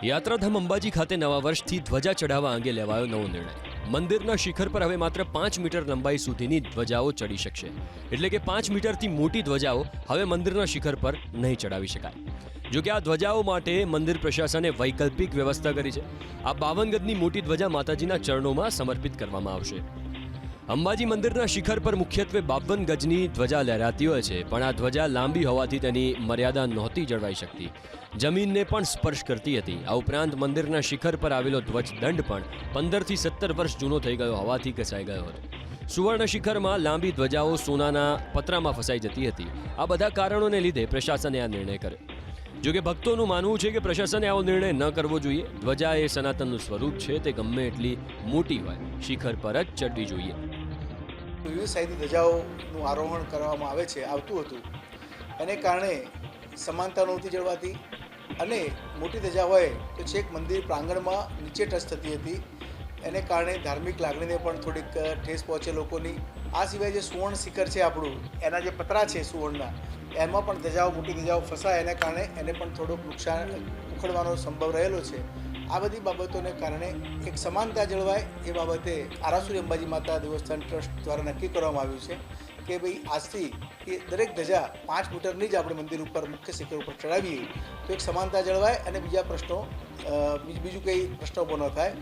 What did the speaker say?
યાત્રાધામ અંબાજી ખાતે નવા વર્ષથી ધ્વજા ચઢાવવા અંગે લેવાયો નવો નિર્ણય. મંદિરના શિખર પર હવે માત્ર 5 મીટર લંબાઈ સુધીની ધ્વજાઓ ચડી શકશે. એટલે કે 5 મીટરથી મોટી ધ્વજાઓ હવે મંદિરના શિખર પર નહીં ચડાવી શકાય. જો કે આ ધ્વજાઓ માટે મંદિર પ્રશાસને વૈકલ્પિક વ્યવસ્થા કરી છે. આ 52 ગજની મોટી ધ્વજા માતાજીના ચરણોમાં સમર્પિત કરવામાં આવશે. અંબાજી મંદિરના શિખર પર મુખ્યત્વે 52 ગજની ધ્વજા લહેરાતી હોય છે, પણ આ ધ્વજા લાંબી હોવાથી તેની મર્યાદા નહોતી જળવાઈ શકતી. જમીનને પણ સ્પર્શ કરતી હતી. આ ઉપરાંત મંદિરના શિખર પર આવેલો ધ્વજદંડ પણ 15 થી 17 વર્ષ જૂનો થઈ ગયો હોવાથી ઘસાઈ ગયો હતો. સુવર્ણ શિખરમાં લાંબી ધ્વજાઓ સોનાના પતરામાં ફસાઈ જતી હતી. આ બધા કારણોને લીધે પ્રશાસને આ નિર્ણય કર્યો. જોકે ભક્તોનું માનવું છે કે પ્રશાસને આવો નિર્ણય ન કરવો જોઈએ. ધ્વજા એ સનાતનનું સ્વરૂપ છે, તે ગમે એટલી મોટી હોય શિખર પર જ ચડવી જોઈએ. વિવિધ સાઈઝની ધજાઓનું આરોહણ કરવામાં આવતું હતું. એને કારણે સમાનતા નહોતી જળવાતી અને મોટી ધજા હોય તો છેક મંદિર પ્રાંગણમાં નીચે ટચ થતી હતી. એને કારણે ધાર્મિક લાગણીને પણ થોડીક ઠેસ પહોંચે લોકોની. આ સિવાય જે સુવર્ણ શિખર છે આપણું, એના જે પતરા છે સુવર્ણના, એમાં પણ ધજાઓ મોટી ધજાઓ ફસાય, એને કારણે એને પણ થોડુંક નુકસાન ઉખડવાનો સંભવ રહેલો છે. આ બધી બાબતોને કારણે એક સમાનતા જળવાય એ બાબતે આરાસુરી અંબાજી માતા દેવસ્થાન ટ્રસ્ટ દ્વારા નક્કી કરવામાં આવ્યું છે કે ભાઈ આજથી એ દરેક ધજા 5 મીટરની જ આપણે મંદિર ઉપર મુખ્ય શિખર ઉપર ચડાવીએ તો એક સમાનતા જળવાય અને બીજા પ્રશ્નો બીજું કંઈ પ્રશ્નો ઊભો ન થાય.